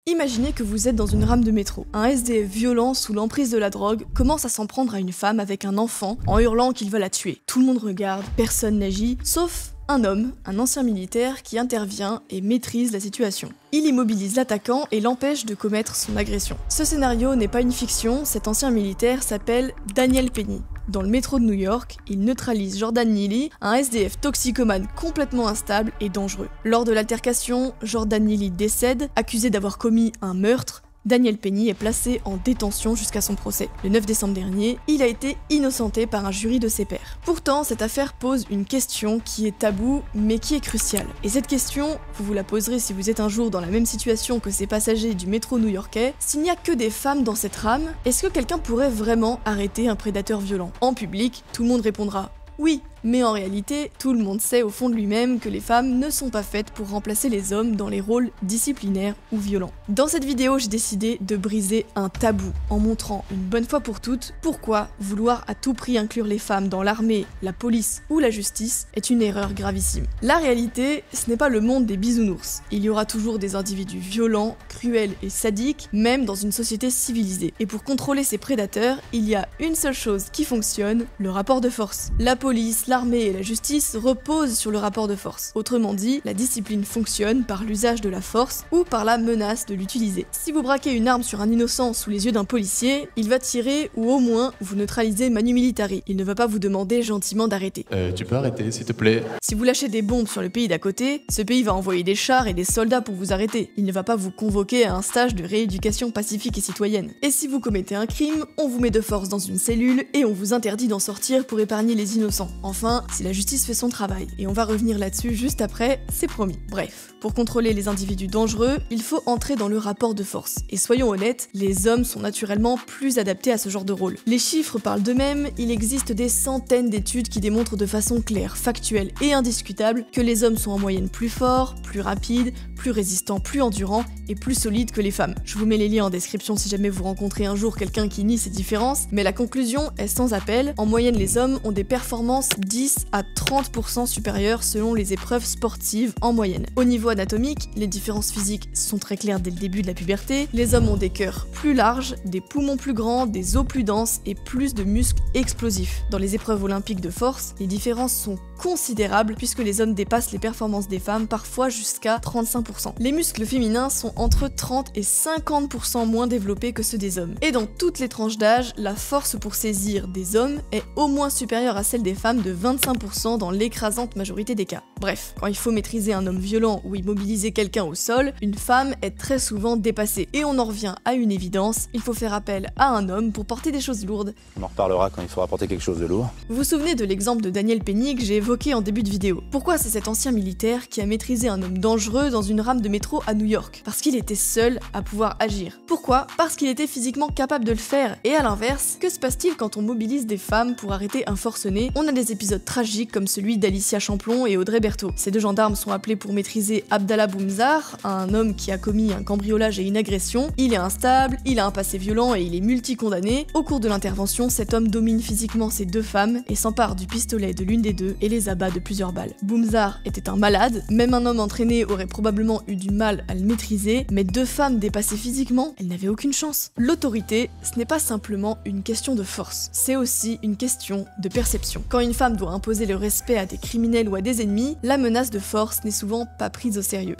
Imaginez que vous êtes dans une rame de métro. Un SDF violent sous l'emprise de la drogue commence à s'en prendre à une femme avec un enfant en hurlant qu'il va la tuer. Tout le monde regarde, personne n'agit, sauf un homme, un ancien militaire qui intervient et maîtrise la situation. Il immobilise l'attaquant et l'empêche de commettre son agression. Ce scénario n'est pas une fiction, cet ancien militaire s'appelle Daniel Penny. Dans le métro de New York, il neutralise Jordan Neely, un SDF toxicomane complètement instable et dangereux. Lors de l'altercation, Jordan Neely décède, accusé d'avoir commis un meurtre. Daniel Penny est placé en détention jusqu'à son procès. Le 9 décembre dernier, il a été innocenté par un jury de ses pairs. Pourtant, cette affaire pose une question qui est taboue, mais qui est cruciale. Et cette question, vous vous la poserez si vous êtes un jour dans la même situation que ces passagers du métro new-yorkais. S'il n'y a que des femmes dans cette rame, est-ce que quelqu'un pourrait vraiment arrêter un prédateur violent? En public, tout le monde répondra oui. Mais en réalité, tout le monde sait au fond de lui-même que les femmes ne sont pas faites pour remplacer les hommes dans les rôles disciplinaires ou violents. Dans cette vidéo, j'ai décidé de briser un tabou en montrant une bonne fois pour toutes pourquoi vouloir à tout prix inclure les femmes dans l'armée, la police ou la justice est une erreur gravissime. La réalité, ce n'est pas le monde des bisounours. Il y aura toujours des individus violents, cruels et sadiques, même dans une société civilisée. Et pour contrôler ces prédateurs, il y a une seule chose qui fonctionne, le rapport de force. La police, l'armée et la justice reposent sur le rapport de force. Autrement dit, la discipline fonctionne par l'usage de la force ou par la menace de l'utiliser. Si vous braquez une arme sur un innocent sous les yeux d'un policier, il va tirer ou au moins vous neutralisez manu militari. Il ne va pas vous demander gentiment d'arrêter. Tu peux arrêter s'il te plaît? Si vous lâchez des bombes sur le pays d'à côté, ce pays va envoyer des chars et des soldats pour vous arrêter. Il ne va pas vous convoquer à un stage de rééducation pacifique et citoyenne. Et si vous commettez un crime, on vous met de force dans une cellule et on vous interdit d'en sortir pour épargner les innocents. Enfin, si la justice fait son travail, et on va revenir là-dessus juste après, c'est promis. Bref, pour contrôler les individus dangereux, il faut entrer dans le rapport de force. Et soyons honnêtes, les hommes sont naturellement plus adaptés à ce genre de rôle. Les chiffres parlent d'eux-mêmes, il existe des centaines d'études qui démontrent de façon claire, factuelle et indiscutable que les hommes sont en moyenne plus forts, plus rapides, plus résistants, plus endurants et plus solides que les femmes. Je vous mets les liens en description si jamais vous rencontrez un jour quelqu'un qui nie ces différences, mais la conclusion est sans appel. En moyenne, les hommes ont des performances 10 à 30% supérieures selon les épreuves sportives en moyenne. Au niveau anatomique, les différences physiques sont très claires dès le début de la puberté. Les hommes ont des cœurs plus larges, des poumons plus grands, des os plus denses et plus de muscles explosifs. Dans les épreuves olympiques de force, les différences sont considérables puisque les hommes dépassent les performances des femmes, parfois jusqu'à 35%. Les muscles féminins sont entre 30 et 50% moins développés que ceux des hommes. Et dans toutes les tranches d'âge, la force pour saisir des hommes est au moins supérieure à celle des femmes de 25% dans l'écrasante majorité des cas. Bref, quand il faut maîtriser un homme violent ou immobiliser quelqu'un au sol, une femme est très souvent dépassée. Et on en revient à une évidence, il faut faire appel à un homme pour porter des choses lourdes. On en reparlera quand il faudra porter quelque chose de lourd. Vous vous souvenez de l'exemple de Daniel Penny que j'ai évoqué en début de vidéo. Pourquoi c'est cet ancien militaire qui a maîtrisé un homme dangereux dans une rame de métro à New York? Parce qu'il était seul à pouvoir agir. Pourquoi? Parce qu'il était physiquement capable de le faire. Et à l'inverse, que se passe-t-il quand on mobilise des femmes pour arrêter un forcené? On a des épisodes tragiques comme celui d'Alicia Champlon et Audrey Berthaud. Ces deux gendarmes sont appelés pour maîtriser Abdallah Boumzar, un homme qui a commis un cambriolage et une agression. Il est instable, il a un passé violent et il est multi-condamné. Au cours de l'intervention, cet homme domine physiquement ces deux femmes et s'empare du pistolet de l'une des deux et les abat de plusieurs balles. Boumzar était un malade, même un homme entraîné aurait probablement eu du mal à le maîtriser, mais deux femmes dépassées physiquement, elles n'avaient aucune chance. L'autorité, ce n'est pas simplement une question de force, c'est aussi une question de perception. Quand une femme doit imposer le respect à des criminels ou à des ennemis, la menace de force n'est souvent pas prise au sérieux.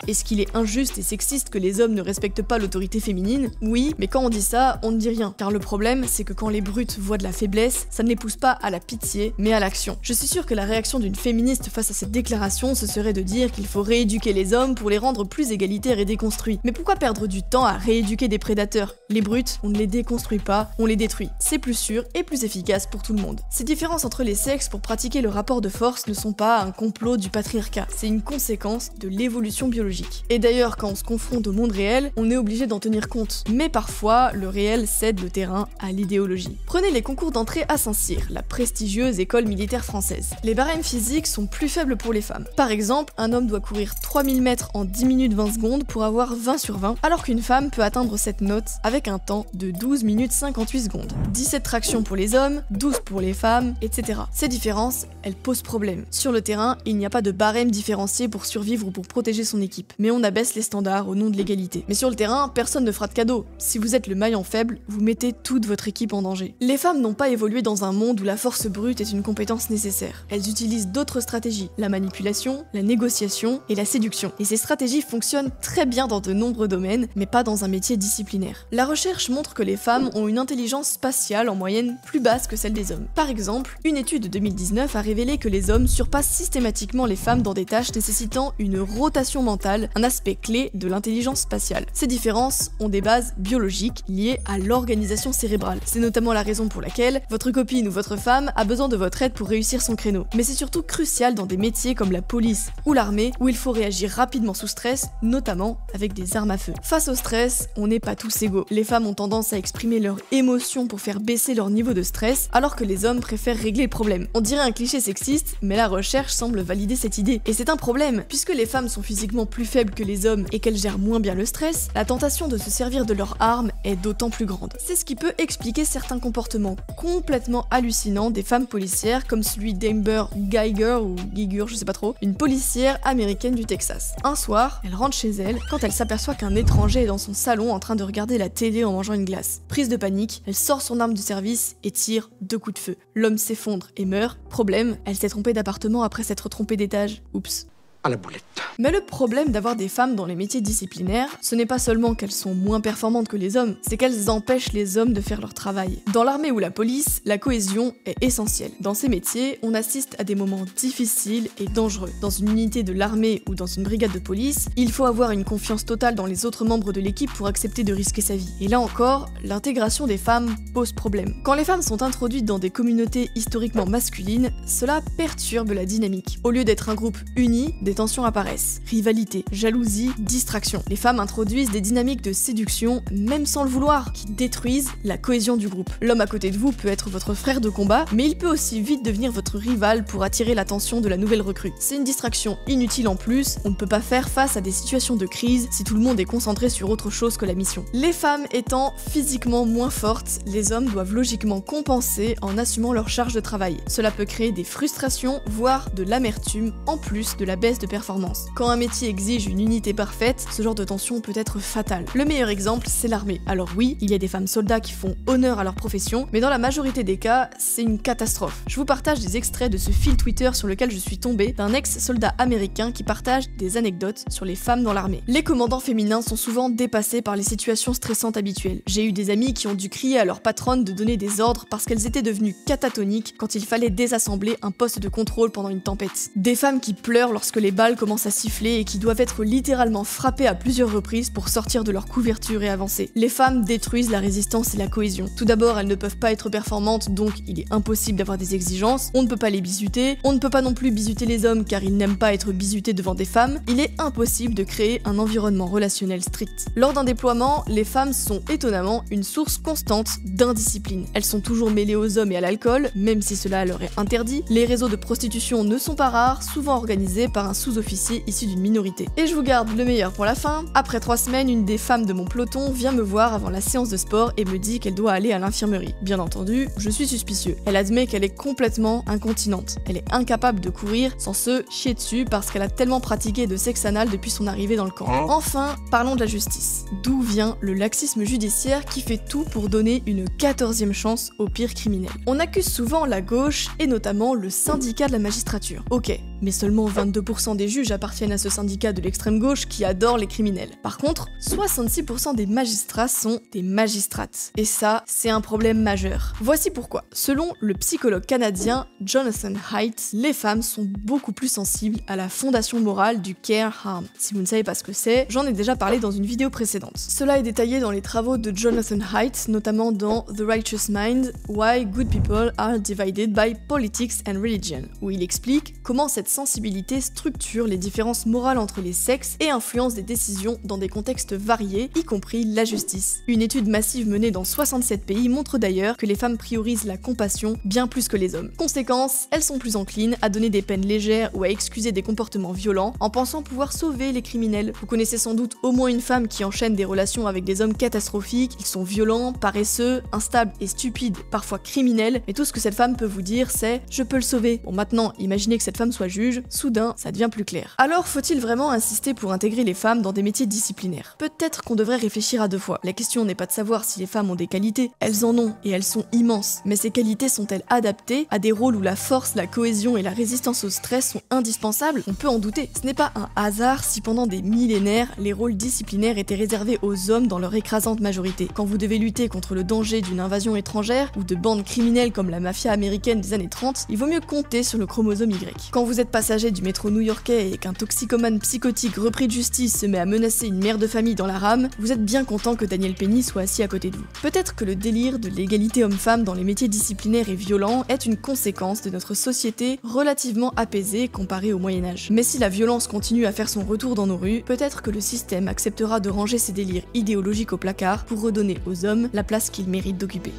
Est-ce qu'il est injuste et sexiste que les hommes ne respectent pas l'autorité féminine? Oui, mais quand on dit ça, on ne dit rien. Car le problème, c'est que quand les brutes voient de la faiblesse, ça ne les pousse pas à la pitié, mais à l'action. Je suis sûre que la réaction d'une féministe face à cette déclaration, ce serait de dire qu'il faut rééduquer les hommes pour les rendre plus égalitaires et déconstruits. Mais pourquoi perdre du temps à rééduquer des prédateurs? Les brutes, on ne les déconstruit pas, on les détruit. C'est plus sûr et plus efficace pour tout le monde. Ces différences entre les sexes pour pratiquer le rapport de force ne sont pas un complot du patriarcat, c'est une conséquence de l'évolution biologique. Et d'ailleurs, quand on se confronte au monde réel, on est obligé d'en tenir compte. Mais parfois, le réel cède le terrain à l'idéologie. Prenez les concours d'entrée à Saint-Cyr, la prestigieuse école militaire française. Les barèmes physiques sont plus faibles pour les femmes. Par exemple, un homme doit courir 3000 mètres en 10 minutes 20 secondes pour avoir 20 sur 20, alors qu'une femme peut atteindre cette note avec un temps de 12 minutes 58 secondes. 17 tractions pour les hommes, 12 pour les femmes, etc. Ces différences, elles posent problème. Sur le terrain, il n'y a pas de barème différencié pour survivre ou pour protéger son équipe. stéréotypes. Mais on abaisse les standards au nom de l'égalité. Mais sur le terrain, personne ne fera de cadeau. Si vous êtes le maillon faible, vous mettez toute votre équipe en danger. Les femmes n'ont pas évolué dans un monde où la force brute est une compétence nécessaire. Elles utilisent d'autres stratégies, la manipulation, la négociation et la séduction. Et ces stratégies fonctionnent très bien dans de nombreux domaines, mais pas dans un métier disciplinaire. La recherche montre que les femmes ont une intelligence spatiale en moyenne plus basse que celle des hommes. Par exemple, une étude de 2019 a révélé que les hommes surpassent systématiquement les femmes dans des tâches nécessitant une rotation mentale, un aspect clé de l'intelligence spatiale. Ces différences ont des bases biologiques liées à l'organisation cérébrale. C'est notamment la raison pour laquelle votre copine ou votre femme a besoin de votre aide pour réussir son créneau. Mais c'est surtout crucial dans des métiers comme la police ou l'armée où il faut réagir rapidement sous stress, notamment avec des armes à feu. Face au stress, on n'est pas tous égaux. Les femmes ont tendance à exprimer leurs émotions pour faire baisser leur niveau de stress, alors que les hommes préfèrent régler le problème. On dirait un cliché sexiste, mais la recherche semble valider cette idée. Et c'est un problème, puisque les femmes sont physiquement plus faibles que les hommes et qu'elles gèrent moins bien le stress, la tentation de se servir de leur arme est d'autant plus grande. C'est ce qui peut expliquer certains comportements complètement hallucinants des femmes policières, comme celui d'Amber Geiger ou Giger, je sais pas trop, une policière américaine du Texas. Un soir, elle rentre chez elle quand elle s'aperçoit qu'un étranger est dans son salon en train de regarder la télé en mangeant une glace. Prise de panique, elle sort son arme de service et tire 2 coups de feu. L'homme s'effondre et meurt. Problème, elle s'est trompée d'appartement après s'être trompée d'étage. Oups. À la boulette. Mais le problème d'avoir des femmes dans les métiers disciplinaires, ce n'est pas seulement qu'elles sont moins performantes que les hommes, c'est qu'elles empêchent les hommes de faire leur travail. Dans l'armée ou la police, la cohésion est essentielle. Dans ces métiers, on assiste à des moments difficiles et dangereux. Dans une unité de l'armée ou dans une brigade de police, il faut avoir une confiance totale dans les autres membres de l'équipe pour accepter de risquer sa vie. Et là encore, l'intégration des femmes pose problème. Quand les femmes sont introduites dans des communautés historiquement masculines, cela perturbe la dynamique. Au lieu d'être un groupe uni, des tensions apparaissent. Rivalité, jalousie, distraction. Les femmes introduisent des dynamiques de séduction, même sans le vouloir, qui détruisent la cohésion du groupe. L'homme à côté de vous peut être votre frère de combat, mais il peut aussi vite devenir votre rival pour attirer l'attention de la nouvelle recrue. C'est une distraction inutile en plus, on ne peut pas faire face à des situations de crise si tout le monde est concentré sur autre chose que la mission. Les femmes étant physiquement moins fortes, les hommes doivent logiquement compenser en assumant leur charge de travail. Cela peut créer des frustrations, voire de l'amertume, en plus de la baisse de performance. Quand un métier exige une unité parfaite, ce genre de tension peut être fatal. Le meilleur exemple, c'est l'armée. Alors oui, il y a des femmes soldats qui font honneur à leur profession, mais dans la majorité des cas, c'est une catastrophe. Je vous partage des extraits de ce fil Twitter sur lequel je suis tombée d'un ex-soldat américain qui partage des anecdotes sur les femmes dans l'armée. Les commandants féminins sont souvent dépassés par les situations stressantes habituelles. J'ai eu des amis qui ont dû crier à leur patronne de donner des ordres parce qu'elles étaient devenues catatoniques quand il fallait désassembler un poste de contrôle pendant une tempête. Des femmes qui pleurent lorsque les balles commencent à siffler et qui doivent être littéralement frappées à plusieurs reprises pour sortir de leur couverture et avancer. Les femmes détruisent la résistance et la cohésion. Tout d'abord, elles ne peuvent pas être performantes, donc il est impossible d'avoir des exigences, on ne peut pas les bisuter, on ne peut pas non plus bisuter les hommes car ils n'aiment pas être bisutés devant des femmes, il est impossible de créer un environnement relationnel strict. Lors d'un déploiement, les femmes sont étonnamment une source constante d'indiscipline. Elles sont toujours mêlées aux hommes et à l'alcool, même si cela leur est interdit. Les réseaux de prostitution ne sont pas rares, souvent organisés par un sous-officier issu d'une minorité. Et je vous garde le meilleur pour la fin. Après 3 semaines, une des femmes de mon peloton vient me voir avant la séance de sport et me dit qu'elle doit aller à l'infirmerie. Bien entendu, je suis suspicieux. Elle admet qu'elle est complètement incontinente. Elle est incapable de courir sans se chier dessus parce qu'elle a tellement pratiqué de sexe anal depuis son arrivée dans le camp. Enfin, parlons de la justice. D'où vient le laxisme judiciaire qui fait tout pour donner une 14e chance aux pires criminels? On accuse souvent la gauche et notamment le syndicat de la magistrature. Ok, mais seulement 22% des juges appartiennent à ce syndicat de l'extrême gauche qui adore les criminels. Par contre, 66% des magistrats sont des magistrates. Et ça, c'est un problème majeur. Voici pourquoi. Selon le psychologue canadien Jonathan Haidt, les femmes sont beaucoup plus sensibles à la fondation morale du care harm. Si vous ne savez pas ce que c'est, j'en ai déjà parlé dans une vidéo précédente. Cela est détaillé dans les travaux de Jonathan Haidt, notamment dans The Righteous Mind, Why Good People Are Divided by Politics and Religion, où il explique comment cette sensibilité structure les différences morales entre les sexes et influence des décisions dans des contextes variés, y compris la justice. Une étude massive menée dans 67 pays montre d'ailleurs que les femmes priorisent la compassion bien plus que les hommes. Conséquence, elles sont plus enclines à donner des peines légères ou à excuser des comportements violents en pensant pouvoir sauver les criminels. Vous connaissez sans doute au moins une femme qui enchaîne des relations avec des hommes catastrophiques, ils sont violents, paresseux, instables et stupides, parfois criminels, mais tout ce que cette femme peut vous dire c'est « je peux le sauver ». Bon maintenant, imaginez que cette femme soit juge, soudain, ça devient plus clair. Alors, faut-il vraiment insister pour intégrer les femmes dans des métiers disciplinaires? Peut-être qu'on devrait réfléchir à deux fois. La question n'est pas de savoir si les femmes ont des qualités, elles en ont, et elles sont immenses. Mais ces qualités sont-elles adaptées à des rôles où la force, la cohésion et la résistance au stress sont indispensables? On peut en douter. Ce n'est pas un hasard si pendant des millénaires, les rôles disciplinaires étaient réservés aux hommes dans leur écrasante majorité. Quand vous devez lutter contre le danger d'une invasion étrangère ou de bandes criminelles comme la mafia américaine des années 30, il vaut mieux compter sur le chromosome Y. Quand vous êtes passager du métro new-yorkais et qu'un toxicomane psychotique repris de justice se met à menacer une mère de famille dans la rame, vous êtes bien content que Daniel Penny soit assis à côté de vous. Peut-être que le délire de l'égalité homme-femme dans les métiers disciplinaires et violents est une conséquence de notre société relativement apaisée comparée au Moyen-Âge. Mais si la violence continue à faire son retour dans nos rues, peut-être que le système acceptera de ranger ses délires idéologiques au placard pour redonner aux hommes la place qu'ils méritent d'occuper.